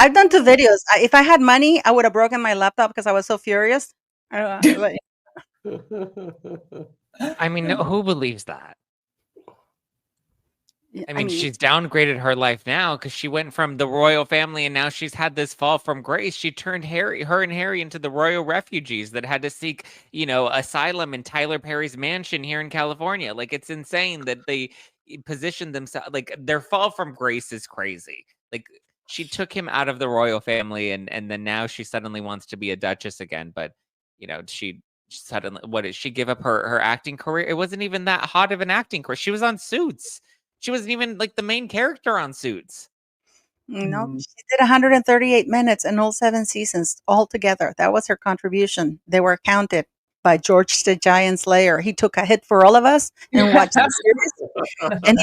I've done 2 videos. If I had money, I would have broken my laptop because I was so furious. But I mean, who believes that? I I mean, mean, she's downgraded her life now because she went from the royal family and now she's had this fall from grace. She turned her and Harry into the royal refugees that had to seek, asylum in Tyler Perry's mansion here in California. Like, it's insane that they positioned themselves, like, their fall from grace is crazy. Like, she took him out of the royal family and then now she suddenly wants to be a duchess again. But, she suddenly, what did she give up her acting career? It wasn't even that hot of an acting career. She was on Suits. She wasn't even like the main character on Suits. she did 138 minutes in all 7 seasons altogether. That was her contribution. They were counted by George the Giant Slayer. He took a hit for all of us and watched the series. And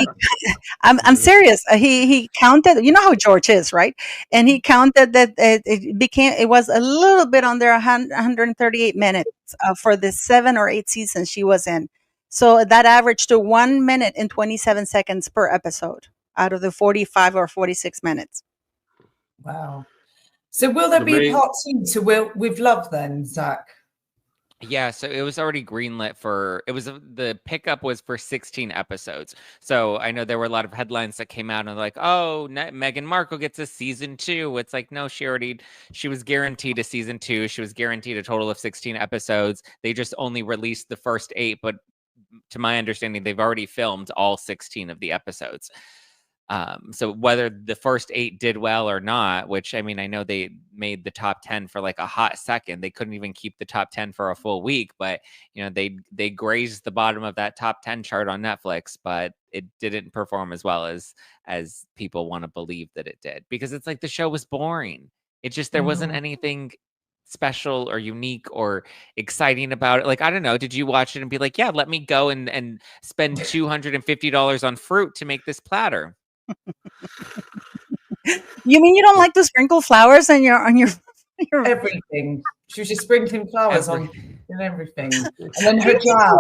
I'm serious. He counted. You know how George is, right? And he counted that it was a little bit under 138 minutes for the 7 or 8 seasons she was in. So that averaged to 1 minute and 27 seconds per episode out of the 45 or 46 minutes. Wow. So will there be part 2 to With Love then, Zack? Yeah, so it was already greenlit the pickup was for 16 episodes. So I know there were a lot of headlines that came out and like, oh, Meghan Markle gets a season 2. It's like, no, she was guaranteed a season 2. She was guaranteed a total of 16 episodes. They just only released the first 8, but to my understanding, they've already filmed all 16 of the episodes. So whether the first 8 did well or not, which I mean, I know they made the top 10 for like a hot second. They couldn't even keep the top 10 for a full week, but they grazed the bottom of that top 10 chart on Netflix, but it didn't perform as well as people want to believe that it did, because it's like the show was boring. It just, there wasn't anything special or unique or exciting about it. Like, I don't know, did you watch it and be like, yeah, let me go and spend $250 on fruit to make this platter? You mean you don't like to sprinkle flowers on your everything? She was just sprinkling flowers on everything, and then her jam.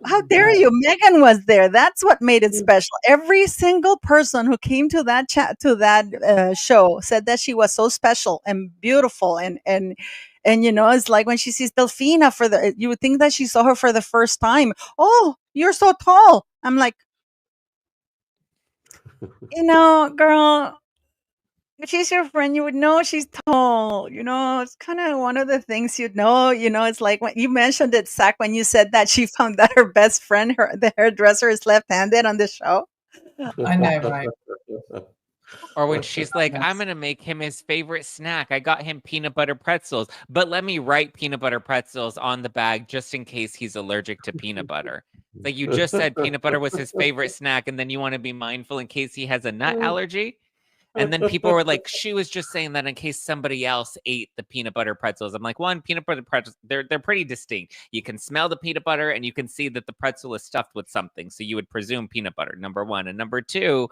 How dare you? Meghan was there. That's what made it special. Every single person who came to that show said that she was so special and beautiful, and it's like when she sees Delfina you would think that she saw her for the first time. Oh, you're so tall. I'm like, girl, if she's your friend, you would know she's tall. It's kind of one of the things you'd know. It's like when you mentioned it, Zack, when you said that she found that her best friend, the hairdresser, is left-handed on the show. I know, right? Or when she's like, I'm going to make him his favorite snack. I got him peanut butter pretzels, but let me write peanut butter pretzels on the bag just in case he's allergic to peanut butter. Like, you just said peanut butter was his favorite snack, and then you want to be mindful in case he has a nut allergy. And then people were like, she was just saying that in case somebody else ate the peanut butter pretzels. I'm like, one, peanut butter pretzels, they're pretty distinct. You can smell the peanut butter and you can see that the pretzel is stuffed with something. So you would presume peanut butter, number one. And number two,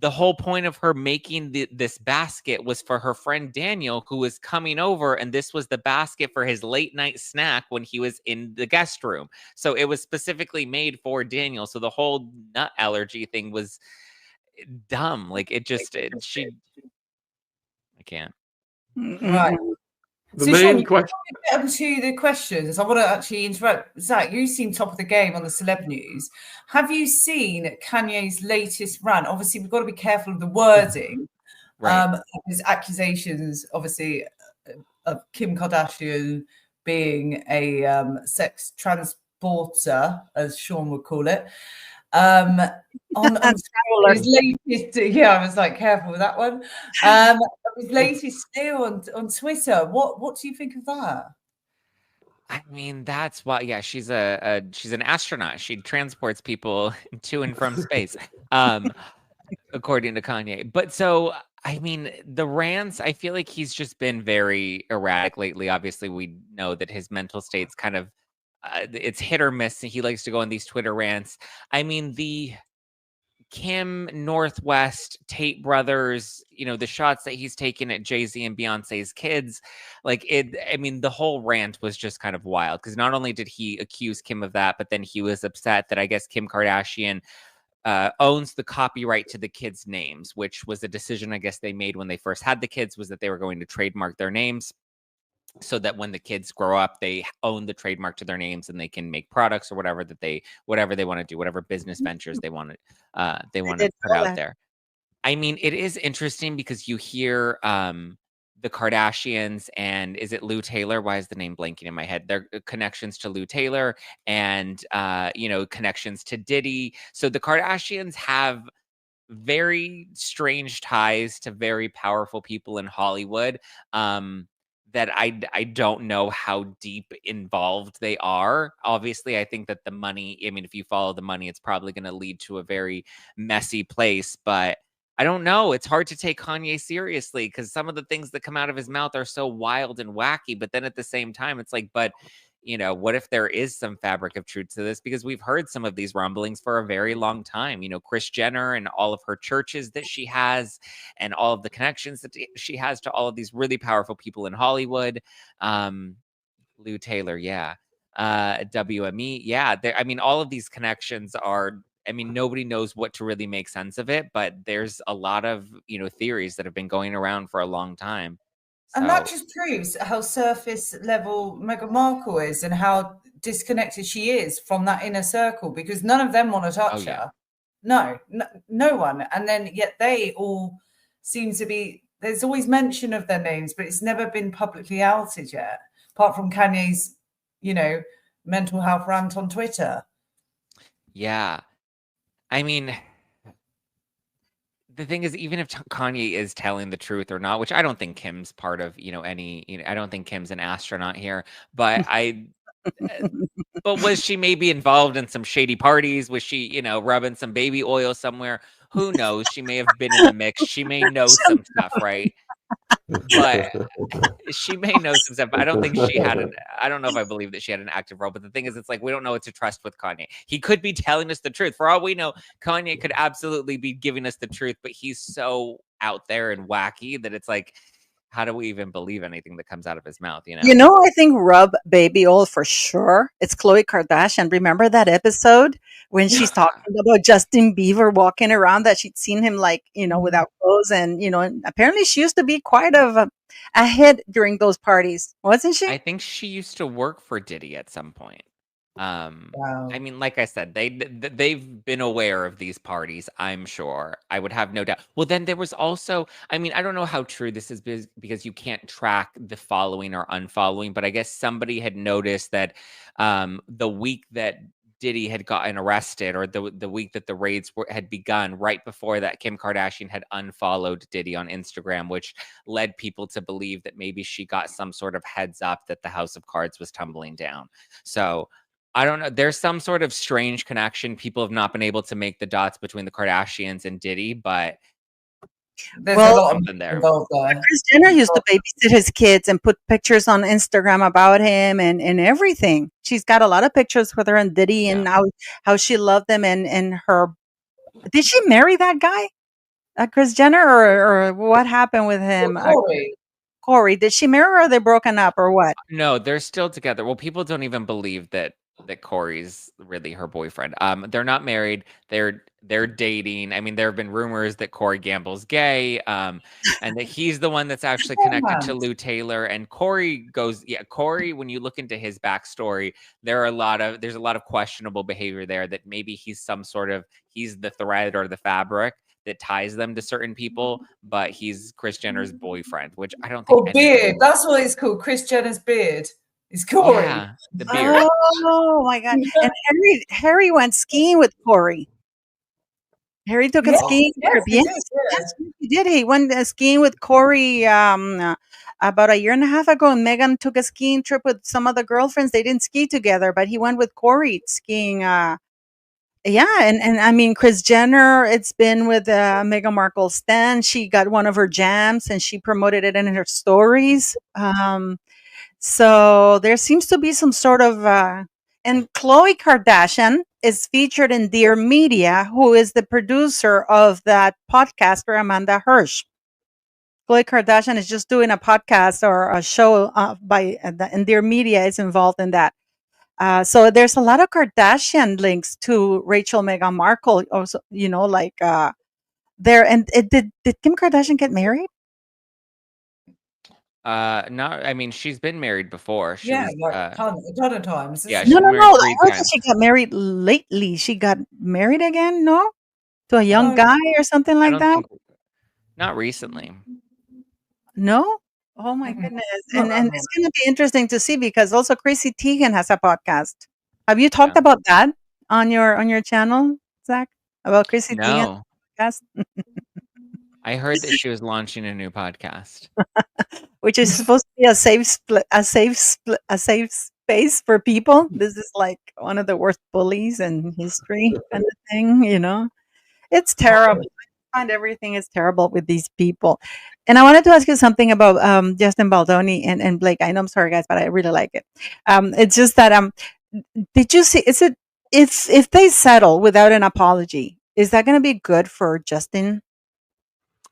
the whole point of her making this basket was for her friend Daniel, who was coming over, and this was the basket for his late night snack when he was in the guest room. So it was specifically made for Daniel. So the whole nut allergy thing was dumb. Like, I can't. Right. The main question. Get to the questions. I want to actually interrupt. Zack, you seem top of the game on the celeb news. Have you seen Kanye's latest rant? Obviously, we've got to be careful of the wording. Right. His accusations, obviously, of Kim Kardashian being a sex transporter, as Shaun would call it. On his latest, I was like, careful with that one. His latest steal on Twitter. What do you think of that? I mean, that's why. Yeah, she's an astronaut. She transports people to and from space, according to Kanye. But so, I mean, the rants, I feel like he's just been very erratic lately. Obviously, we know that his mental state's kind of it's hit or miss. He likes to go on these Twitter rants. I mean, the Kim, Northwest, Tate brothers, the shots that he's taken at Jay-Z and Beyonce's kids, the whole rant was just kind of wild, because not only did he accuse Kim of that, but then he was upset that, I guess, Kim Kardashian owns the copyright to the kids' names, which was a decision I guess they made when they first had the kids, was that they were going to trademark their names so that when the kids grow up, they own the trademark to their names and they can make products or whatever they want to do, whatever business ventures they want to did put know out that. there. I mean, it is interesting because you hear the Kardashians and is it Lou Taylor? Why is the name blanking in my head? Their connections to Lou Taylor and connections to Diddy. So the Kardashians have very strange ties to very powerful people in Hollywood. That I don't know how deep involved they are. Obviously, I think that the money, I mean, if you follow the money, it's probably going to lead to a very messy place, but I don't know. It's hard to take Kanye seriously because some of the things that come out of his mouth are so wild and wacky, but then at the same time, it's like, but what if there is some fabric of truth to this? Because we've heard some of these rumblings for a very long time. Kris Jenner and all of her churches that she has, and all of the connections that she has to all of these really powerful people in Hollywood. Lou Taylor, yeah. WME, yeah. I mean, all of these connections are. I mean, nobody knows what to really make sense of it, but there's a lot of theories that have been going around for a long time. And that just proves how surface level Meghan Markle is and how disconnected she is from that inner circle, because none of them want to touch her. No one. And then yet they all seem to be, there's always mention of their names, but it's never been publicly outed yet, apart from Kanye's, mental health rant on Twitter. Yeah. I mean, the thing is, even if Kanye is telling the truth or not, which I don't think Kim's part of, I don't think Kim's an astronaut here, but but was she maybe involved in some shady parties? Was she, rubbing some baby oil somewhere? Who knows? She may have been in the mix. She may know some stuff, right? But she may know some stuff. But I don't think I don't know if I believe that she had an active role. But the thing is, it's like, we don't know what to trust with Kanye. He could be telling us the truth. For all we know, Kanye could absolutely be giving us the truth, but he's so out there and wacky that it's like, how do we even believe anything that comes out of his mouth? I think rub baby oil for sure. It's Khloe Kardashian. Remember that episode when she's talking about Justin Bieber walking around, that she'd seen him without clothes, and and apparently she used to be quite of a hit during those parties, wasn't she? I think she used to work for Diddy at some point. Wow. I mean, like I said, they've been aware of these parties, I'm sure. I would have no doubt. Well, then there was also, I mean, I don't know how true this is because you can't track the following or unfollowing, but I guess somebody had noticed that the week that Diddy had gotten arrested, or the week that the raids had begun, right before that, Kim Kardashian had unfollowed Diddy on Instagram, which led people to believe that maybe she got some sort of heads up that the House of Cards was tumbling down. So I don't know. There's some sort of strange connection. People have not been able to make the dots between the Kardashians and Diddy, but there's a lot something there. Involved there. Kris Jenner used to babysit his kids and put pictures on Instagram about him and everything. She's got a lot of pictures with her and Diddy, and how she loved him and her. Did she marry that guy, Kris Jenner, or what happened with him? Corey. Did she marry her, or are they broken up, or what? No, they're still together. Well, people don't even believe that Corey's really her boyfriend. They're not married. They're dating. I mean, there have been rumors that Corey Gamble's gay, and that he's the one that's actually connected to Lou Taylor. And Corey, when you look into his backstory, there's a lot of questionable behavior there, that maybe he's the thread or the fabric that ties them to certain people, but he's Kris Jenner's boyfriend, which I don't think. Beard. That's what it's called. Kris Jenner's beard. It's Corey. Yeah, the beard. Oh my God! And Harry went skiing with Corey. Harry took a skiing trip. Yes, he did. He went skiing with Corey about a year and a half ago. And Meghan took a skiing trip with some of the girlfriends. They didn't ski together, but he went with Corey skiing. Yeah, and I mean, Kris Jenner, it's been with Meghan Markle's stand. She got one of her jams and she promoted it in her stories. So there seems to be some sort of, and Khloe Kardashian is featured in Dear Media, who is the producer of that podcaster, Amanda Hirsch. Khloe Kardashian is just doing a podcast or a show and Dear Media is involved in that. So there's a lot of Kardashian links to Rachel Meghan Markle. Also, there. And did Kim Kardashian get married? Not. I mean, she's been married before. She Yeah, was. like a ton of times. Yeah, No, she's no, married no. I 3 heard that times. she got married lately. She got married again, no? To a young No. guy or something I like don't that? think. Not recently. No? Oh my Mm-mm. goodness. Not And that it's much. going to be interesting to see because also Chrissy Teigen has a podcast. Have you talked Yeah. about that on your channel, Zach? About Chrissy Teigen's No, podcast, I heard that she was launching a new podcast. which is supposed to be a safe space for people. This is like one of the worst bullies in history kind of thing, you know? It's terrible. I find everything is terrible with these people. And I wanted to ask you something about Justin Baldoni and Blake. I know I'm sorry guys, but I really like it. It's just that did you see is it if they settle without an apology, is that gonna be good for Justin?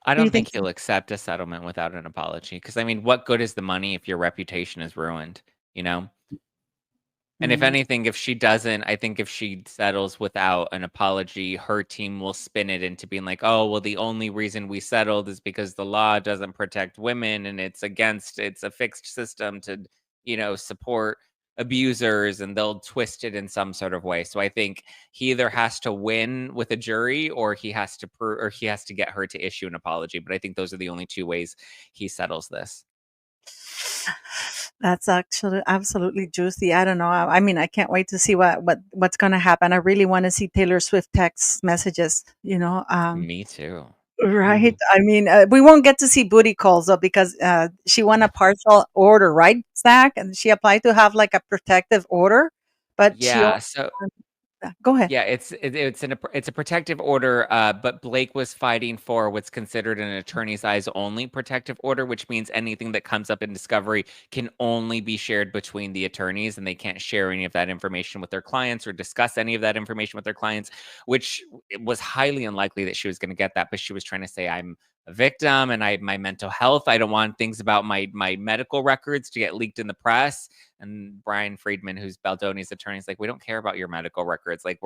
I Do you don't think think so? he'll accept a settlement without an apology. Because I mean, what good is the money if your reputation is ruined? You know. And if Mm, anything, if she doesn't, I think if she settles without an apology, her team will spin it into being like, oh, well, the only reason we settled is because the law doesn't protect women and it's a fixed system to, support abusers, and they'll twist it in some sort of way. So I think he either has to win with a jury or he has to get her to issue an apology. But I think those are the only two ways he settles this. That's actually absolutely juicy. I don't know. I mean, I can't wait to see what's gonna happen. I really want to see Taylor Swift text messages, Me too. right? I mean, we won't get to see booty calls though because she won a partial order, right, Zach? And she applied to have like a protective order, but she Yeah. only So go ahead. Yeah, it's a protective order, but Blake was fighting for what's considered an attorney's eyes only protective order, which means anything that comes up in discovery can only be shared between the attorneys, and they can't share any of that information with their clients or discuss any of that information with their clients, which it was highly unlikely that she was going to get that. But she was trying to say, I'm a victim and my mental health. I don't want things about my medical records to get leaked in the press. And Brian Friedman, who's Baldoni's attorney, is like, we don't care about your medical records. Like,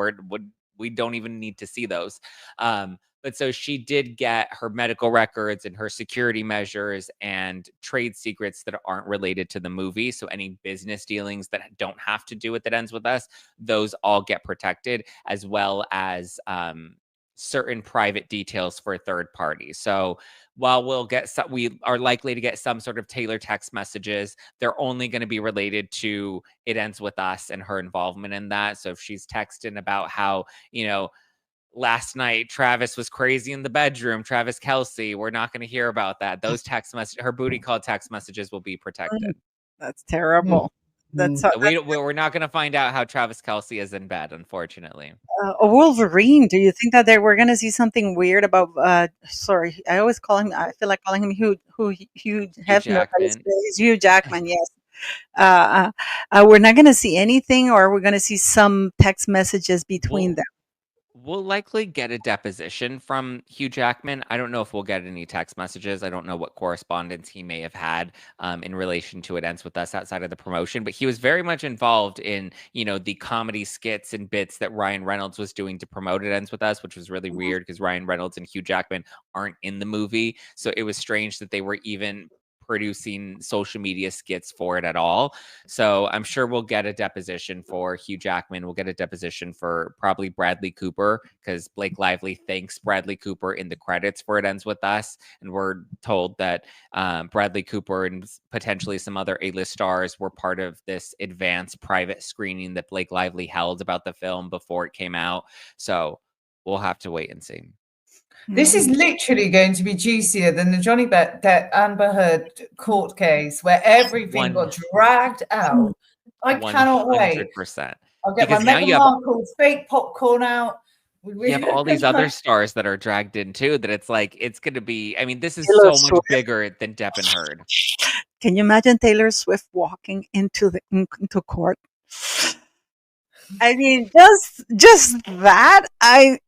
we don't even need to see those. But so she did get her medical records and her security measures and trade secrets that aren't related to the movie. So any business dealings that don't have to do with It Ends With Us, those all get protected, as well as certain private details for third parties. So while we are likely to get some sort of Taylor text messages, they're only going to be related to It Ends With Us and her involvement in that. So if she's texting about how, last night Travis was crazy in the bedroom, Travis Kelce, we're not going to hear about that. Those her booty call text messages will be protected. That's terrible. That's So we're not going to find out how Travis Kelce is in bed, unfortunately. a Wolverine. Do you think that we're going to see something weird about? Sorry, I always call him. I feel like calling him Hugh Hefner. But Jackman. it's Hugh Jackman. Yes. We're not going to see anything, or we're going to see some text messages between them. We'll likely get a deposition from Hugh Jackman. I don't know if we'll get any text messages. I don't know what correspondence he may have had in relation to It Ends With Us outside of the promotion, but he was very much involved in, the comedy skits and bits that Ryan Reynolds was doing to promote It Ends With Us, which was really weird because Ryan Reynolds and Hugh Jackman aren't in the movie. So it was strange that they were even producing social media skits for it at all. So I'm sure we'll get a deposition for Hugh Jackman. We'll get a deposition for probably Bradley Cooper, because Blake Lively thanks Bradley Cooper in the credits for It Ends With Us. And we're told that Bradley Cooper and potentially some other A-list stars were part of this advanced private screening that Blake Lively held about the film before it came out. So we'll have to wait and see. This is literally going to be juicier than the Johnny Depp Amber Heard court case where everything got dragged out. I cannot wait. 100%. I'll get my Meghan Markle fake popcorn out. You have all these other stars that are dragged in too, that it's like, it's going to be, I mean, this is Taylor so much bigger than Depp and Heard. Can you imagine Taylor Swift walking into court? I mean, just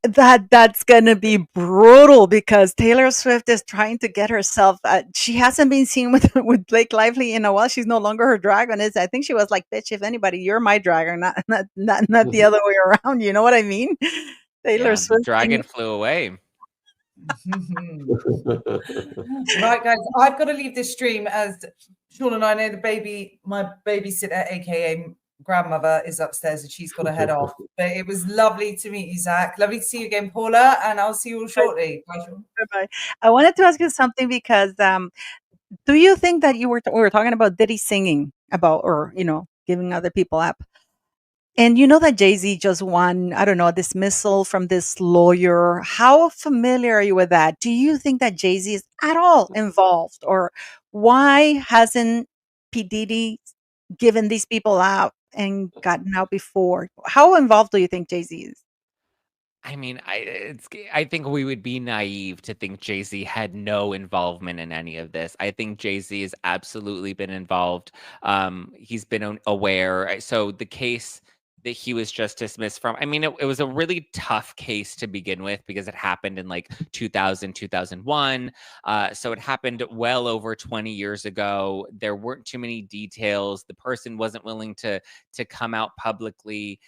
that's gonna be brutal because Taylor Swift is trying to get herself. She hasn't been seen with with Blake Lively in a while. She's no longer her dragon. Is I think she was like, "Bitch, if anybody, you're my dragon, not the other way around." You know what I mean? Taylor Yeah, the Swift. dragon flew away. Right, guys, I've got to leave this stream as Shaun and I know my babysitter, aka grandmother, is upstairs and she's got to head off. But it was lovely to meet you, Zack. Lovely to see you again, Paula, and I'll see you all shortly. Bye, Shaun. Bye-bye. I wanted to ask you something because do you think that we were talking about Diddy singing about or giving other people up? And you know that Jay-Z just won, I don't know, a dismissal from this lawyer. How familiar are you with that? Do you think that Jay-Z is at all involved? Or why hasn't P. Diddy given these people out and gotten out before? How involved do you think Jay-Z is? I mean, I think we would be naive to think Jay-Z had no involvement in any of this. I think Jay-Z has absolutely been involved. He's been aware. So the case that he was just dismissed from, I mean, it was a really tough case to begin with because it happened in like 2000, 2001. So it happened well over 20 years ago. There weren't too many details. The person wasn't willing to come out publicly.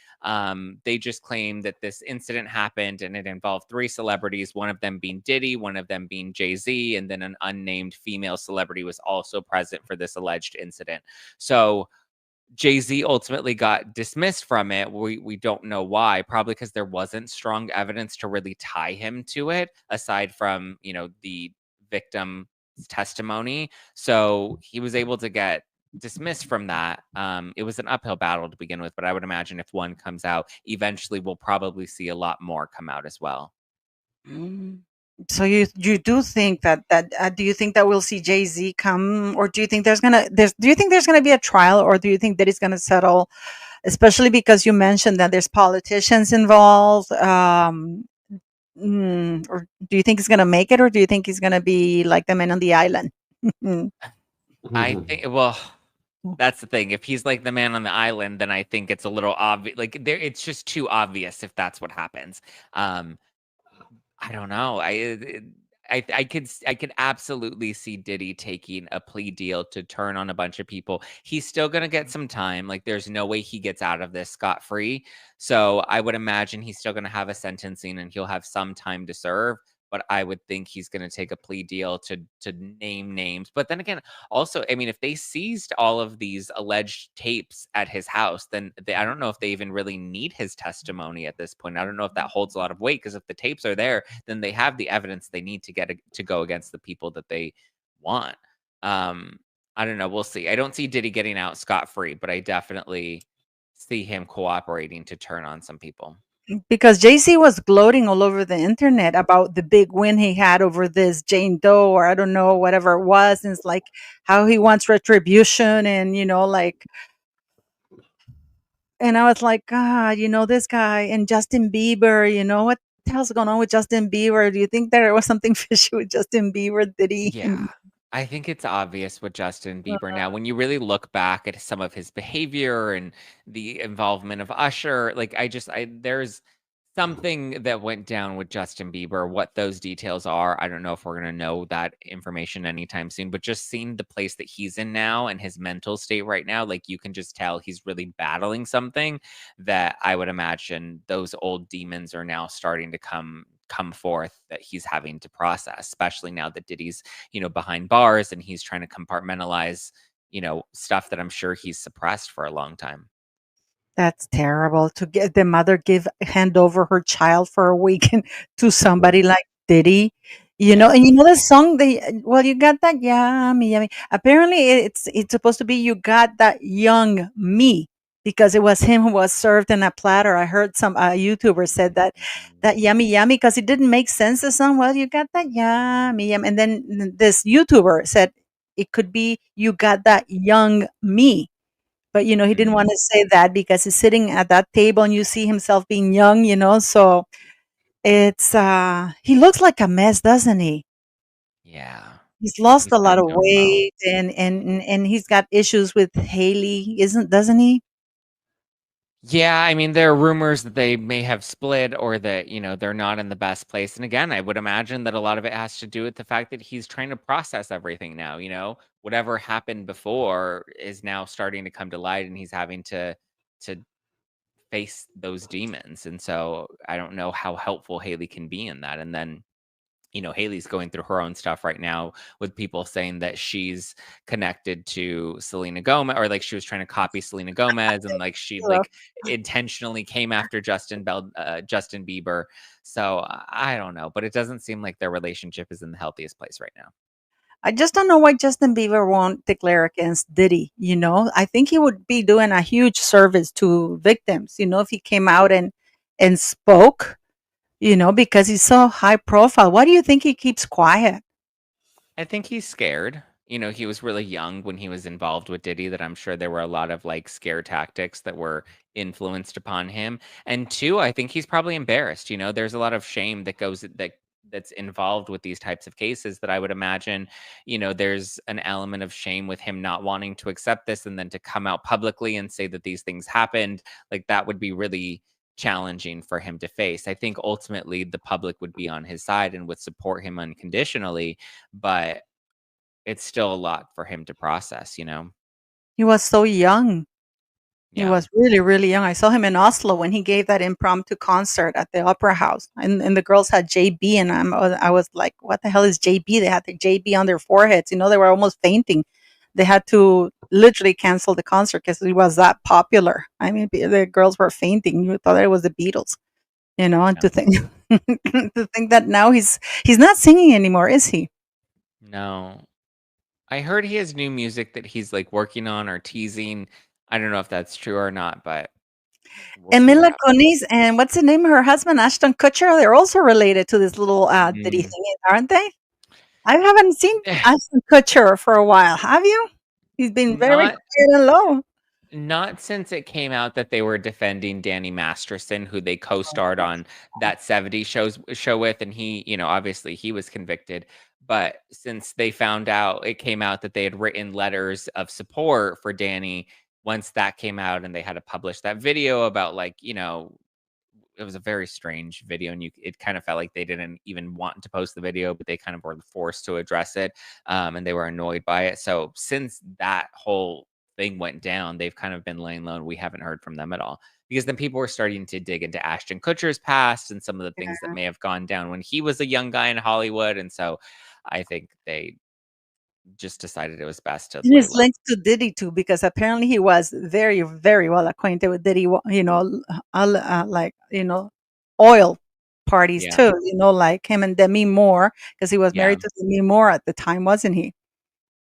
They just claimed that this incident happened and it involved 3 celebrities, one of them being Diddy, one of them being Jay-Z, and then an unnamed female celebrity was also present for this alleged incident. So Jay-Z ultimately got dismissed from it. We don't know why, probably because there wasn't strong evidence to really tie him to it, aside from, the victim's testimony. So he was able to get dismissed from that. It was an uphill battle to begin with, but I would imagine if one comes out, eventually we'll probably see a lot more come out as well. Mm. So you do think that do you think that we'll see Jay-Z come, or do you think there's gonna be a trial, or do you think that it's gonna settle, especially because you mentioned that there's politicians involved, or do you think he's gonna make it, or do you think he's gonna be like the man on the island? I think, well, that's the thing. If he's like the man on the island, then I think it's a little obvious. Like it's just too obvious if that's what happens. I don't know. I could absolutely see Diddy taking a plea deal to turn on a bunch of people. He's still gonna get some time. Like there's no way he gets out of this scot free. So I would imagine he's still gonna have a sentencing and he'll have some time to serve. But I would think he's gonna take a plea deal to name names. But then again, also, I mean, if they seized all of these alleged tapes at his house, then I don't know if they even really need his testimony at this point. I don't know if that holds a lot of weight because if the tapes are there, then they have the evidence they need to to go against the people that they want. I don't know. We'll see. I don't see Diddy getting out scot-free, but I definitely see him cooperating to turn on some people. Because Jay-Z was gloating all over the internet about the big win he had over this Jane Doe, or I don't know, whatever it was. And it's like how he wants retribution and, and I was like, God, this guy and Justin Bieber, what the hell's going on with Justin Bieber? Do you think there was something fishy with Justin Bieber? Did he? Yeah. I think it's obvious with Justin Bieber now. When you really look back at some of his behavior and the involvement of Usher, like there's something that went down with Justin Bieber. What those details are, I don't know if we're going to know that information anytime soon, but just seeing the place that he's in now and his mental state right now, like you can just tell he's really battling something that I would imagine those old demons are now starting to come forth that he's having to process, especially now that Diddy's, behind bars and he's trying to compartmentalize, stuff that I'm sure he's suppressed for a long time. That's terrible to get the mother hand over her child for a weekend to somebody like Diddy, and the song you got that yummy, yummy. Apparently it's supposed to be you got that young me because it was him who was served in a platter. I heard some YouTuber said that yummy, yummy because it didn't make sense. The song, well, you got that yummy, yummy. And then this YouTuber said it could be you got that young me. But, he didn't want to say that because he's sitting at that table and you see himself being young, so it's, he looks like a mess, doesn't he? Yeah. He's lost a lot been of doing well. weight and he's got issues with Haley, doesn't he? Yeah, I mean, there are rumors that they may have split or that, they're not in the best place. And again, I would imagine that a lot of it has to do with the fact that he's trying to process everything now, whatever happened before is now starting to come to light and he's having to face those demons. And so I don't know how helpful Haley can be in that. And then Haley's going through her own stuff right now with people saying that she's connected to Selena Gomez, or like she was trying to copy Selena Gomez, and like she like intentionally came after Justin Bieber. So I don't know, but it doesn't seem like their relationship is in the healthiest place right now. I just don't know why Justin Bieber won't declare against Diddy. I think he would be doing a huge service to victims. If he came out and spoke. Because he's so high profile. Why do you think he keeps quiet? I think he's scared. He was really young when he was involved with Diddy, that I'm sure there were a lot of like scare tactics that were influenced upon him. And two, I think he's probably embarrassed. There's a lot of shame that's involved with these types of cases that I would imagine, there's an element of shame with him not wanting to accept this and then to come out publicly and say that these things happened. Like that would be really challenging for him to face. I think ultimately the public would be on his side and would support him unconditionally, but it's still a lot for him to process. He was so young. He Yeah. was really, really young. I saw him in Oslo when he gave that impromptu concert at the Opera House, and the girls had JB, and I was like, "What the hell is JB?" They had the JB on their foreheads. They were almost fainting. They had to literally cancel the concert because he was that popular. I mean, the girls were fainting. You thought it was the Beatles. And Yeah. to think to think that now he's not singing anymore, is he? No. I heard he has new music that he's like working on or teasing. I don't know if that's true or not, but we'll And see what Mila happens. Kunis and what's the name of her husband, Ashton Kutcher? They're also related to this little Diddy Mm. thing, aren't they? I haven't seen Ashton Kutcher for a while. Have you? He's been very Not quiet and low. Not since it came out that they were defending Danny Masterson, who they co-starred on that 70s show with, and he, obviously he was convicted. But since they found out, it came out that they had written letters of support for Danny. Once that came out, and they had to publish that video about like, it was a very strange video, and it kind of felt like they didn't even want to post the video, but they kind of were forced to address it, and they were annoyed by it. So since that whole thing went down, they've kind of been laying low, and we haven't heard from them at all. Because then people were starting to dig into Ashton Kutcher's past and some of the things that may have gone down when he was a young guy in Hollywood, and so I think they just decided it was best to And lay his low. links to Diddy too, because apparently he was very, very well acquainted with Diddy. Like oil parties Yeah, too. Like him and Demi Moore, because he was yeah, married to Demi Moore at the time, wasn't he?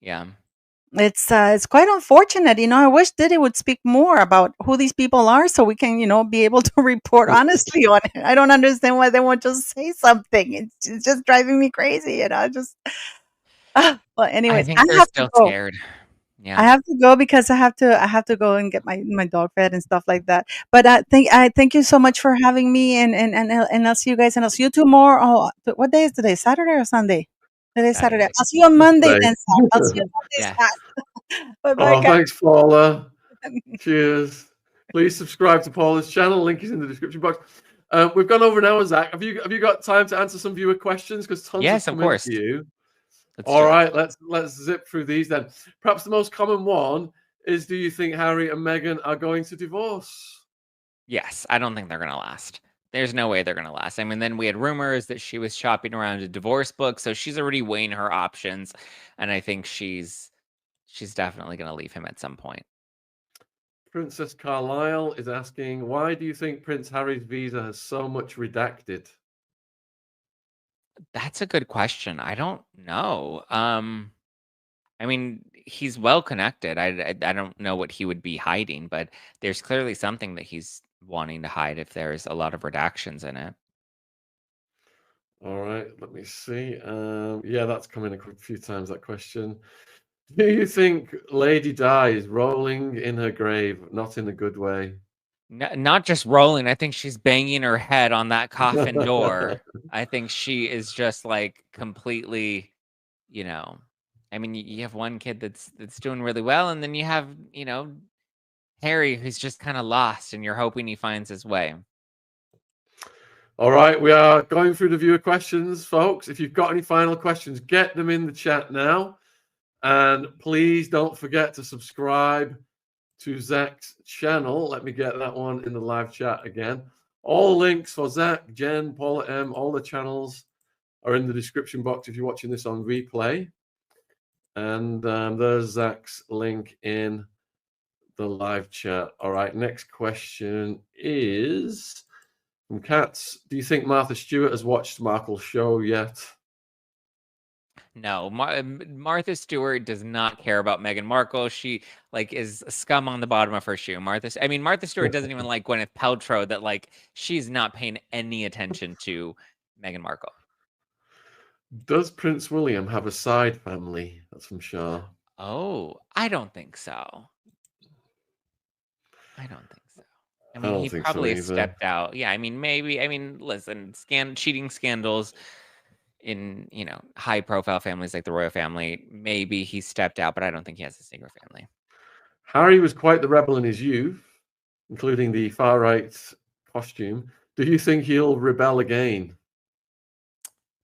yeah. It's quite unfortunate. I wish Diddy would speak more about who these people are, so we can be able to report honestly on it. I don't understand why they won't just say something. It's just driving me crazy. Just. Well, I anyways, I think they're have to still go. scared. I Yeah. have to go because I have to go and get my dog fed and stuff like that. But I thank you so much for having me, and I'll see you guys, and I'll see you tomorrow. Oh, what day is today? Saturday or Sunday? Today's Saturday. Saturday. I'll see you on Monday Right. then, Zach. I'll see you Monday, Yes. Zach. Bye bye, Oh, guys. thanks, Paula. Cheers. Please subscribe to Paula's channel. Link is in the description box. We've gone over an hour, Zach. Have you got time to answer some viewer questions? Because tons Yes, have of come in course. for you. Let's All do it. right, let's zip through these then. Perhaps the most common one is: do you think Harry and Meghan are going to divorce? Yes, I don't think they're gonna last. There's no way they're gonna last. I mean, then we had rumors that she was shopping around a divorce book, so she's already weighing her options, and I think she's definitely gonna leave him at some point. Princess Carlisle is asking, why do you think Prince Harry's visa has so much redacted? That's a good question. I don't know. I mean, he's well connected. I don't know what he would be hiding, but there's clearly something that he's wanting to hide if there's a lot of redactions in it. All right, let me see. Yeah, that's come in a few times, that question. Do you think Lady Di is rolling in her grave, not in a good way? Not just rolling, I think she's banging her head on that coffin door. I think she is just, like, completely, you know I mean, you have one kid that's doing really well, and then you have, Harry, who's just kind of lost, and you're hoping he finds his way. All right, we are going through the viewer questions, folks. If you've got any final questions, get them in the chat now. And please don't forget to subscribe to Zack's channel. Let me get that one in the live chat again. All links for Zack, Jen, Paula M, all the channels are in the description box if you're watching this on replay. And there's Zack's link in the live chat. All right, next question is from Katz. Do you think Martha Stewart has watched Markle's show yet? No, Martha Stewart does not care about Meghan Markle. She is scum on the bottom of her shoe. Martha Stewart doesn't even like Gwyneth Paltrow. That she's not paying any attention to Meghan Markle. Does Prince William have a side family? That's from Shaun. Oh, I don't think so. I don't think so. I mean, he think probably so stepped out. Yeah, I mean, maybe. I mean, listen, cheating scandals in high profile families like the royal family, maybe he stepped out, but I don't think he has a secret family. Harry was quite the rebel in his youth, including the far right costume. Do you think he'll rebel again?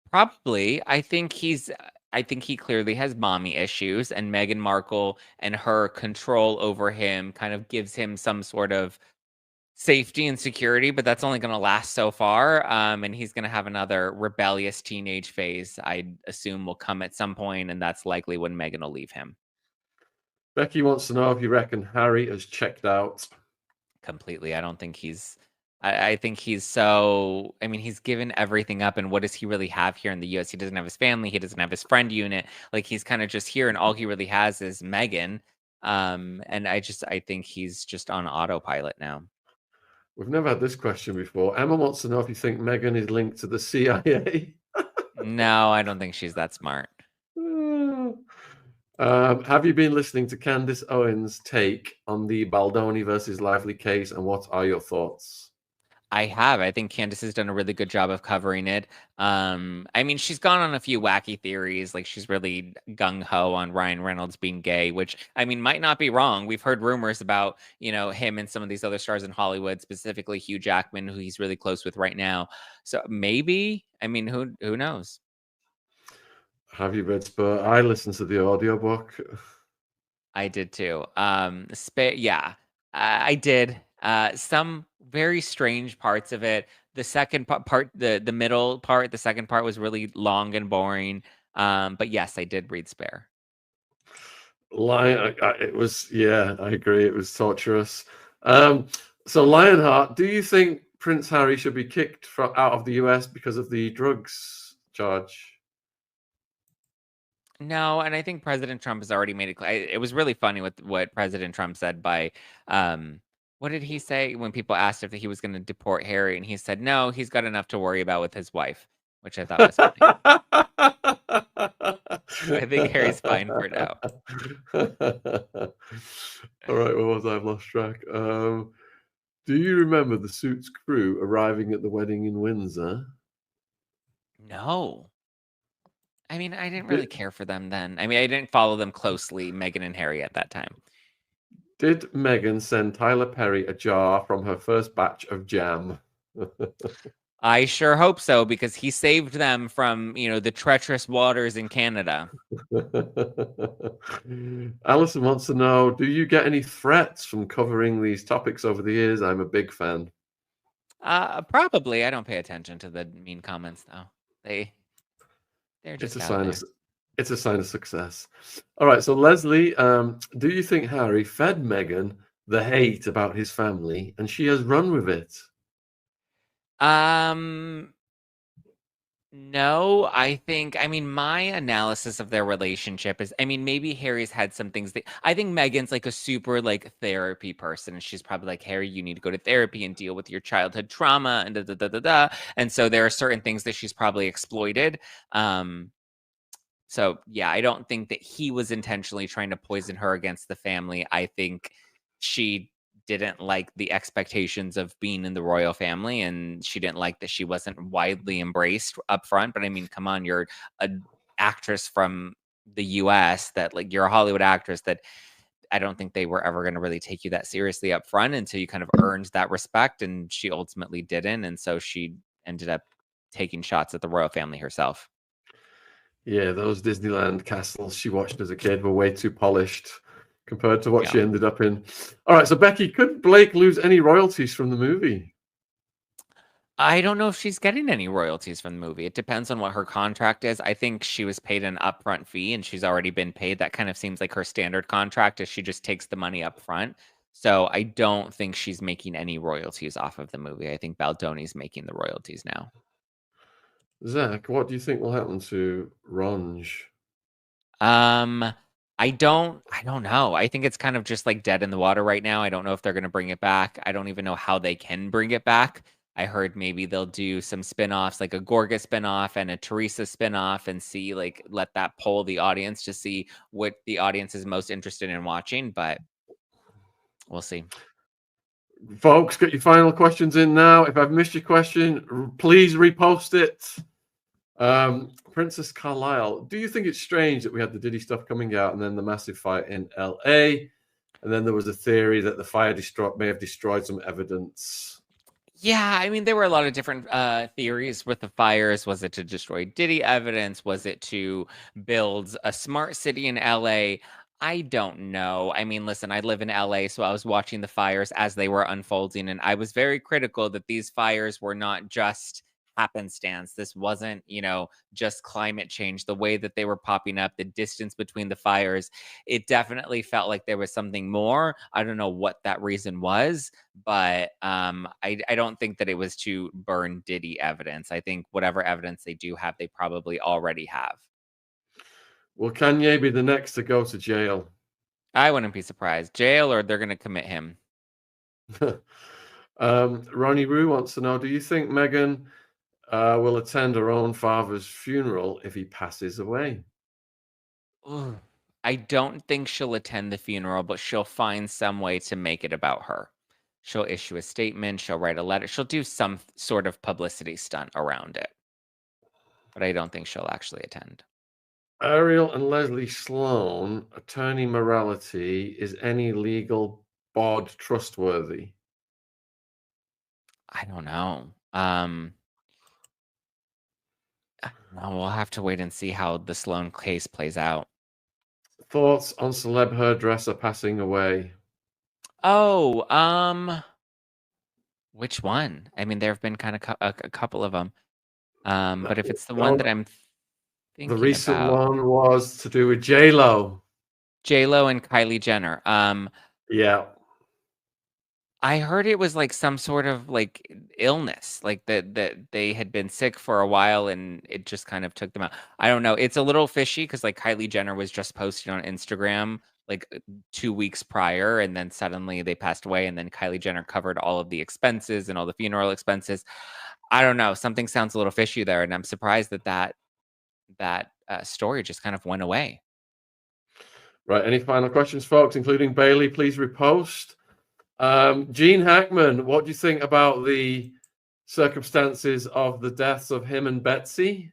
Probably. I think he clearly has mommy issues, and Meghan Markle and her control over him kind of gives him some sort of safety and security, but that's only going to last so far. And he's going to have another rebellious teenage phase, I assume, will come at some point, and that's likely when Meghan will leave him. Becky wants to know if you reckon Harry has checked out. Completely. I don't think he's... I think he's so... I mean, he's given everything up, and what does he really have here in the U.S.? He doesn't have his family. He doesn't have his friend unit. He's kind of just here, and all he really has is Meghan. And I think he's just on autopilot now. We've never had this question before. Emma wants to know if you think Meghan is linked to the CIA. No, I don't think she's that smart. Have you been listening to Candace Owens' take on the Baldoni versus Lively case, and what are your thoughts? I have. I think Candace has done a really good job of covering it. I mean, she's gone on a few wacky theories. She's really gung-ho on Ryan Reynolds being gay, which, I mean, might not be wrong. We've heard rumors about, him and some of these other stars in Hollywood, specifically Hugh Jackman, who he's really close with right now. So maybe, I mean, who knows? Have you read Spur? I listened to the audiobook. I did too. Yeah, I did. Some very strange parts of it. The second part, the middle part, the second part was really long and boring. But yes, I did read Spare. It was, yeah, I agree. It was torturous. So Lionheart, do you think Prince Harry should be kicked out of the US because of the drugs charge? No, and I think President Trump has already made it clear. It was really funny with what President Trump said by, what did he say when people asked if he was going to deport Harry? And he said, no, he's got enough to worry about with his wife, which I thought was funny. I think Harry's fine for now. All right, what was I? I've lost track. Do you remember the Suits crew arriving at the wedding in Windsor? No. I mean, I didn't really care for them then. I mean, I didn't follow them closely, Meghan and Harry, at that time. Did Meghan send Tyler Perry a jar from her first batch of jam? I sure hope so, because he saved them from, the treacherous waters in Canada. Alison wants to know, do you get any threats from covering these topics over the years? I'm a big fan. Probably. I don't pay attention to the mean comments, though. They're just it's a sign of success. All right, so Leslie, do you think Harry fed Meghan the hate about his family and she has run with it? No, I mean, my analysis of their relationship is, I mean, maybe Harry's had some things I think Meghan's a super therapy person, and she's probably Harry, you need to go to therapy and deal with your childhood trauma and da. And so there are certain things that she's probably exploited. So yeah, I don't think that he was intentionally trying to poison her against the family. I think she didn't like the expectations of being in the royal family, and she didn't like that she wasn't widely embraced up front. But I mean, come on, you're an actress from the US that you're a Hollywood actress that I don't think they were ever going to really take you that seriously up front until you kind of earned that respect, and she ultimately didn't, and so she ended up taking shots at the royal family herself. Yeah, those Disneyland castles she watched as a kid were way too polished compared to what she ended up in. All right, so Becky, could Blake lose any royalties from the movie? I don't know if she's getting any royalties from the movie. It depends on what her contract is. I think she was paid an upfront fee and she's already been paid. That kind of seems like her standard contract is she just takes the money up front. So I don't think she's making any royalties off of the movie. I think Baldoni's making the royalties now. Zack, what do you think will happen to Ronge? I don't know. I think it's kind of just like dead in the water right now. I don't know if they're going to bring it back. I don't even know how they can bring it back. I heard maybe they'll do some spin-offs, like a Gorga spin-off and a Teresa spin-off, and see, like, let that poll the audience to see what the audience is most interested in watching, but we'll see. Folks, get your final questions in now. If I've missed your question, please repost it. Princess Carlisle, do you think it's strange that we had the Diddy stuff coming out and then the massive fight in LA, and then there was a theory that the fire may have destroyed some evidence? Yeah, I mean, there were a lot of different theories with the fires. Was it to destroy Diddy evidence? Was it to build a smart city in LA? I don't know. I mean, listen, I live in LA, so I was watching the fires as they were unfolding, and I was very critical that these fires were not just happenstance. This wasn't, just climate change. The way that they were popping up, the distance between the fires, it definitely felt like there was something more. I don't know what that reason was, but I don't think that it was to burn Diddy evidence. I think whatever evidence they do have, they probably already have. Will Kanye be the next to go to jail? I wouldn't be surprised. Jail, or they're going to commit him. Ronnie Rue wants to know, do you think Meghan will attend her own father's funeral if he passes away? Ooh. I don't think she'll attend the funeral, but she'll find some way to make it about her. She'll issue a statement. She'll write a letter. She'll do some sort of publicity stunt around it. But I don't think she'll actually attend. Ariel and Leslie Sloan, attorney morality, is any legal bod trustworthy? I don't know. No, we'll have to wait and see how the Sloan case plays out. Thoughts on celeb hairdresser passing away? Oh, which one? I mean, there have been kind of a couple of them. But if it's the one that I'm thinking the recent about, one was to do with J-Lo. J-Lo and Kylie Jenner. Yeah. I heard it was like some sort of like illness, like that they had been sick for a while and it just kind of took them out. I don't know. It's a little fishy because like Kylie Jenner was just posting on Instagram like 2 weeks prior, and then suddenly they passed away, and then Kylie Jenner covered all of the expenses and all the funeral expenses. I don't know. Something sounds a little fishy there, and I'm surprised that story just kind of went away. Right. Any final questions, folks, including Bailey? Please repost. Gene Hackman, what do you think about the circumstances of the deaths of him and Betsy?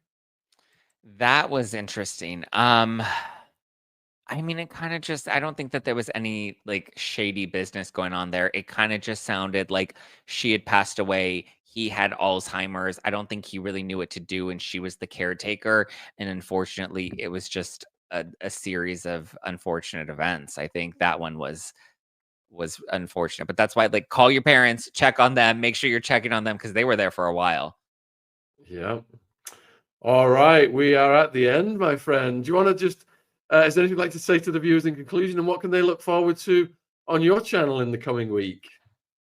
That was interesting. I mean, it kind of just, I don't think that there was any like shady business going on there. It kind of just sounded like she had passed away. He had Alzheimer's. I don't think he really knew what to do, and she was the caretaker. And unfortunately, it was just a series of unfortunate events. I think that one was unfortunate, but that's why, like, call your parents, check on them, make sure you're checking on them because they were there for a while. Yeah. All right, we are at the end, my friend. Do you want to just, is there anything you'd like to say to the viewers in conclusion, and what can they look forward to on your channel in the coming week?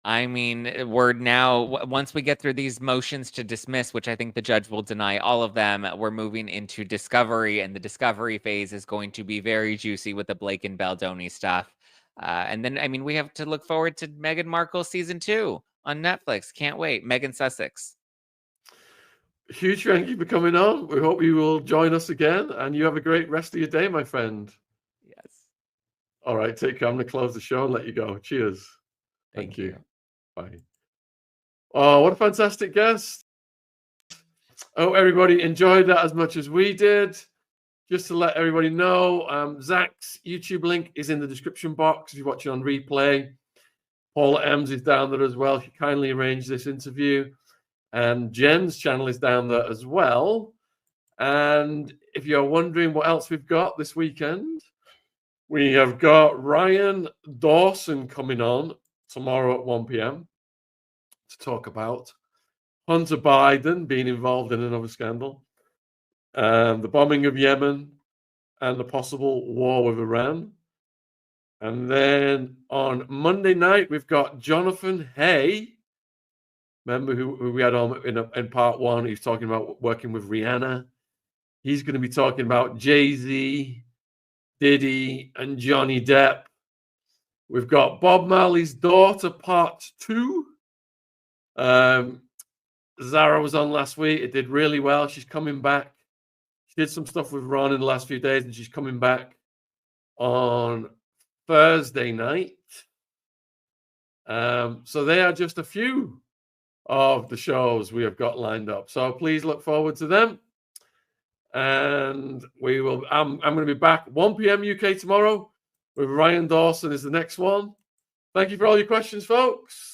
I mean, we're now, once we get through these motions to dismiss, which I think the judge will deny all of them, we're moving into discovery, and the discovery phase is going to be very juicy with the Blake and Baldoni stuff. And then, I mean, we have to look forward to Meghan Markle season 2 on Netflix. Can't wait. Meghan Sussex. Huge thank you for coming on. We hope you will join us again, and you have a great rest of your day, my friend. Yes. All right, take care. I'm going to close the show and let you go. Cheers. Thank you. Bye. Oh, what a fantastic guest. Oh, everybody enjoyed that as much as we did. just to let everybody know, Zack's YouTube link is in the description box if you're watching on replay. Paula Ems is down there as well. She kindly arranged this interview. And Jen's channel is down there as well. And if you're wondering what else we've got this weekend, we have got Ryan Dawson coming on tomorrow at 1 p.m. to talk about Hunter Biden being involved in another scandal, the bombing of Yemen, and the possible war with Iran. And then on Monday night, we've got Jonathan Hay. Remember who we had on in part one? He's talking about working with Rihanna. He's going to be talking about Jay-Z, Diddy, and Johnny Depp. We've got Bob Marley's Daughter, part 2. Zara was on last week. It did really well. She's coming back. She did some stuff with Ron in the last few days, and she's coming back on Thursday night. So they are just a few of the shows we have got lined up. So please look forward to them. And we will. I'm going to be back 1 p.m. UK tomorrow with Ryan Dawson is the next one. Thank you for all your questions, folks.